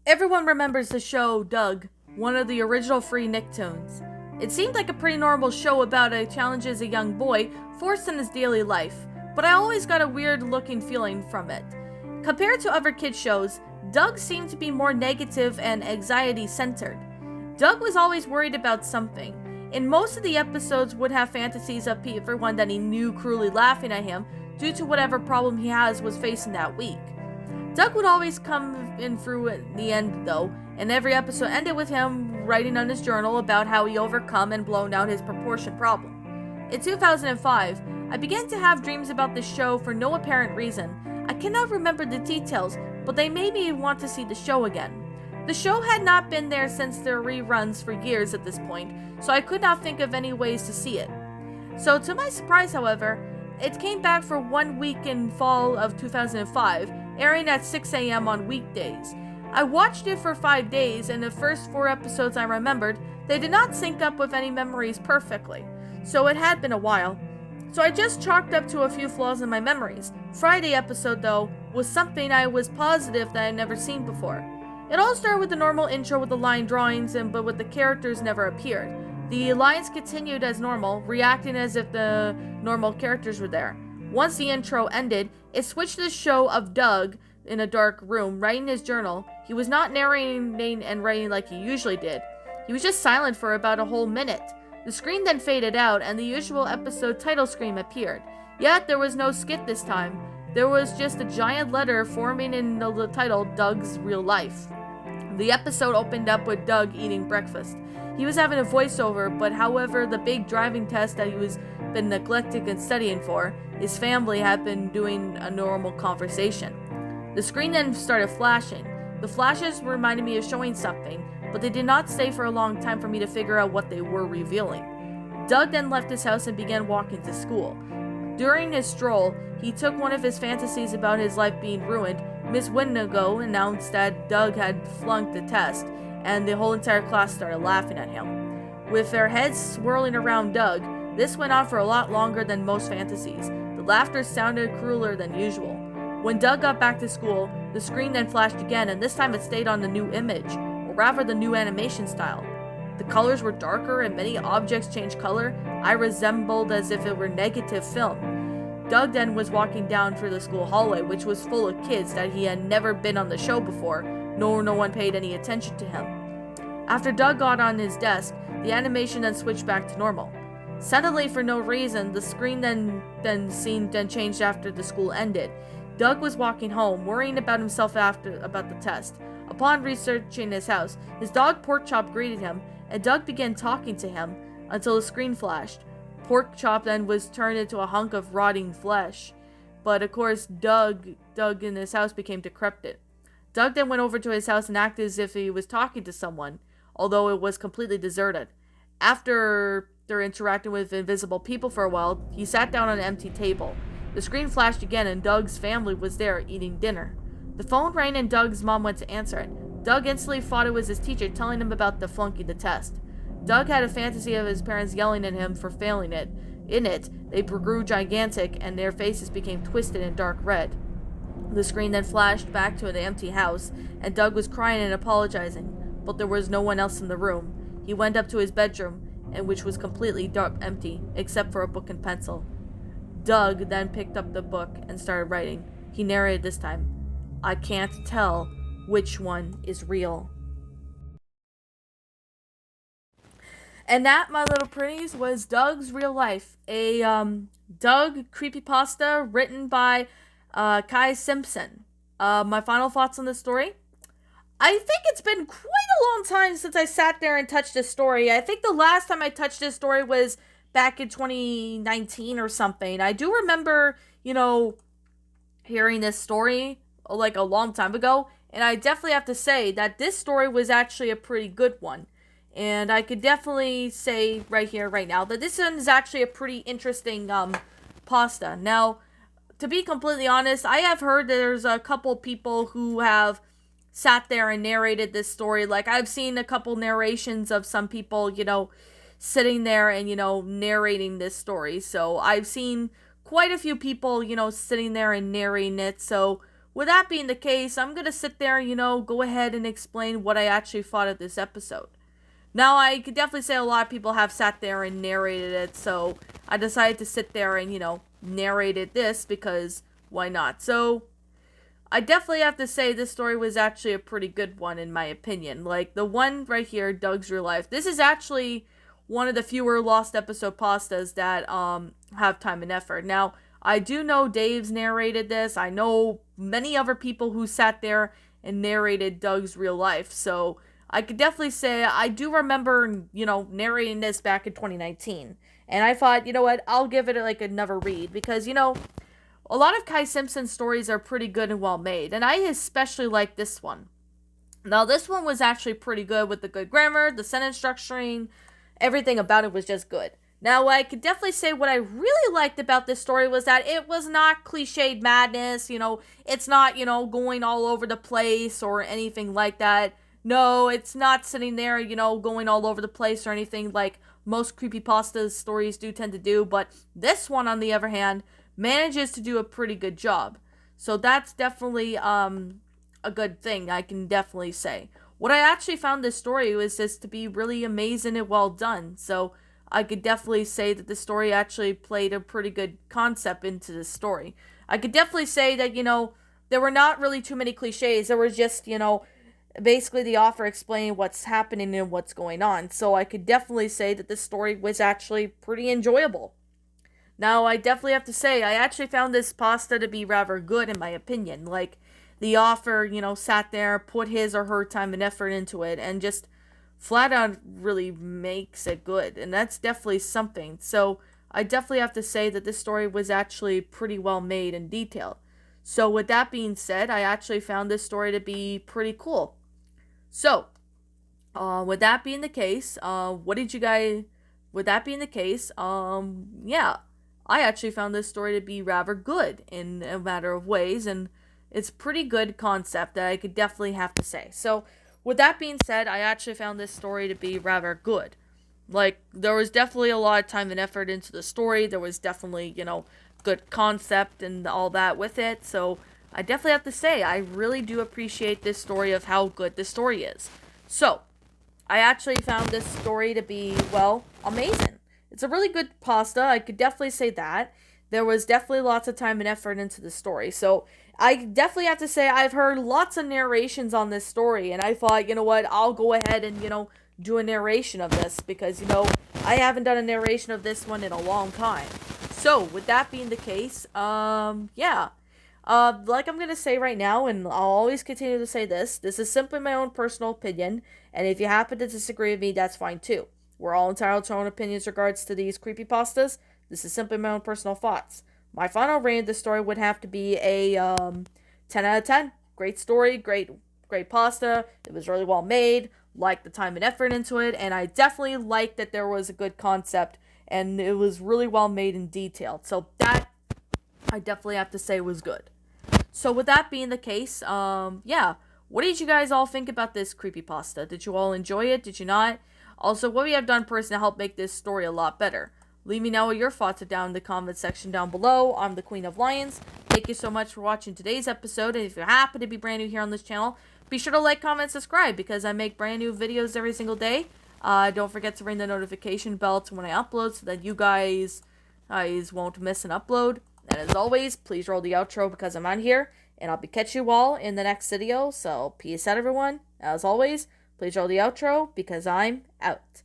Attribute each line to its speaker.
Speaker 1: Everyone remembers the show Doug, one of the original free Nicktoons. It seemed like a pretty normal show about a challenges a young boy forced in his daily life, but I always got a weird looking feeling from it. Compared to other kids shows, Doug seemed to be more negative and anxiety centered. Doug was always worried about something. In most of the episodes would have fantasies of everyone that he knew cruelly laughing at him due to whatever problem he was facing that week. Doug would always come in through at the end though, and every episode ended with him writing on his journal about how he overcome and blown out his proportion problem. In 2005, I began to have dreams about the show for no apparent reason. I cannot remember the details, but they made me want to see the show again. The show had not been there since their reruns for years at this point, so I could not think of any ways to see it. So to my surprise, however, it came back for 1 week in fall of 2005, airing at 6 a.m. on weekdays. I watched it for 5 days, and the first 4 episodes I remembered, they did not sync up with any memories perfectly, so it had been a while. So I just chalked up to a few flaws in my memories. Friday episode, though, was something I was positive that I had never seen before. It all started with the normal intro with the line drawings, but with the characters never appeared. The lines continued as normal, reacting as if the normal characters were there. Once the intro ended, it switched to the show of Doug in a dark room, writing his journal. He was not narrating and writing like he usually did. He was just silent for about a whole minute. The screen then faded out, and the usual episode title screen appeared. Yet there was no skit this time. There was just a giant letter forming in the title, Doug's Real Life. The episode opened up with Doug eating breakfast. He was having a voiceover, but however, the big driving test that he was been neglecting and studying for, his family had been doing a normal conversation. The screen then started flashing. The flashes reminded me of showing something, but they did not stay for a long time for me to figure out what they were revealing. Doug then left his house and began walking to school. During his stroll, he took one of his fantasies about his life being ruined. Miss Windigo announced that Doug had flunked the test, and the whole entire class started laughing at him. With their heads swirling around Doug, this went on for a lot longer than most fantasies. The laughter sounded crueler than usual. When Doug got back to school, the screen then flashed again, and this time it stayed on the new image, or rather the new animation style. The colors were darker and many objects changed color. I resembled as if it were negative film. Doug then was walking down through the school hallway, which was full of kids that he had never been on the show before, nor no one paid any attention to him. After Doug got on his desk, the animation then switched back to normal. Suddenly, for no reason, the screen then changed after the school ended. Doug was walking home, worrying about himself about the test. Upon researching his house, his dog Porkchop greeted him, and Doug began talking to him until the screen flashed. Porkchop then was turned into a hunk of rotting flesh. But of course, Doug in his house became decrepit. Doug then went over to his house and acted as if he was talking to someone, although it was completely deserted. After interacting with invisible people for a while, he sat down on an empty table. The screen flashed again, and Doug's family was there eating dinner. The phone rang, and Doug's mom went to answer it. Doug instantly thought it was his teacher telling him about the flunking the test. Doug had a fantasy of his parents yelling at him for failing it. In it, they grew gigantic, and their faces became twisted and dark red. The screen then flashed back to the empty house, and Doug was crying and apologizing, but there was no one else in the room. He went up to his bedroom, and which was completely dark, empty, except for a book and pencil. Doug then picked up the book and started writing. He narrated this time, "I can't tell which one is real." And that, my little pretties, was Doug's Real Life, a Doug creepypasta written by Kai Simpson. My final thoughts on this story? I think it's been quite a long time since I sat there and touched this story. I think the last time I touched this story was back in 2019 or something. I do remember, hearing this story like a long time ago, and I definitely have to say that this story was actually a pretty good one. And I could definitely say right here, right now, that this one is actually a pretty interesting pasta. Now, to be completely honest, I have heard there's a couple people who have sat there and narrated this story. Like, I've seen a couple narrations of some people, sitting there and, narrating this story. So I've seen quite a few people, sitting there and narrating it. So with that being the case, I'm gonna sit there and, go ahead and explain what I actually thought of this episode. Now, I could definitely say a lot of people have sat there and narrated it, so I decided to sit there and, narrated this because why not? So, I definitely have to say this story was actually a pretty good one in my opinion. Like, the one right here, Doug's Real Life, this is actually one of the fewer lost episode pastas that have time and effort. Now, I do know Dave's narrated this. I know many other people who sat there and narrated Doug's Real Life, so I could definitely say I do remember, narrating this back in 2019. And I thought, you know what, I'll give it like another read because, a lot of Kai Simpson stories are pretty good and well made, and I especially like this one. Now, this one was actually pretty good with the good grammar, the sentence structuring, everything about it was just good. Now, I could definitely say what I really liked about this story was that it was not cliched madness, it's not, going all over the place or anything like that. No, it's not sitting there, going all over the place or anything like most creepypasta stories do tend to do, but this one, on the other hand, manages to do a pretty good job. So that's definitely a good thing, I can definitely say. What I actually found this story was just to be really amazing and well done. So I could definitely say that the story actually played a pretty good concept into the story. I could definitely say that, there were not really too many cliches. There was just, basically the author explaining what's happening and what's going on. So I could definitely say that this story was actually pretty enjoyable. Now, I definitely have to say, I actually found this pasta to be rather good in my opinion. Like, the author, sat there, put his or her time and effort into it, and just flat out really makes it good. And that's definitely something. So, I definitely have to say that this story was actually pretty well made and detailed. So, with that being said, I actually found this story to be pretty cool. So, with that being the case, with that being the case, yeah. I actually found this story to be rather good in a matter of ways, and it's pretty good concept that I could definitely have to say. So, with that being said, I actually found this story to be rather good. Like, there was definitely a lot of time and effort into the story. There was definitely, good concept and all that with it. So, I definitely have to say, I really do appreciate this story of how good this story is. So, I actually found this story to be, well, amazing. It's a really good pasta, I could definitely say that. There was definitely lots of time and effort into the story. So, I definitely have to say I've heard lots of narrations on this story, and I thought, you know what, I'll go ahead and, do a narration of this, because, I haven't done a narration of this one in a long time. So, with that being the case, yeah. Like I'm gonna say right now, and I'll always continue to say this is simply my own personal opinion, and if you happen to disagree with me, that's fine too. We're all entitled to our own opinions regards to these creepypastas. This is simply my own personal thoughts. My final rating of this story would have to be a 10 out of 10. Great story, great pasta. It was really well made. Liked the time and effort into it, and I definitely liked that there was a good concept, and it was really well made and detailed. So that, I definitely have to say, was good. So with that being the case, yeah. What did you guys all think about this creepypasta? Did you all enjoy it? Did you not? Also, what we have done personally to help make this story a lot better. Leave me know what your thoughts are down in the comment section down below. I'm the Queen of Lions. Thank you so much for watching today's episode. And if you happen to be brand new here on this channel, be sure to like, comment, subscribe, because I make brand new videos every single day. Don't forget to ring the notification bell to when I upload so that you guys won't miss an upload. And as always, please roll the outro because I'm out here. And I'll be catching you all in the next video. So peace out, everyone. As always, please roll the outro because I'm out.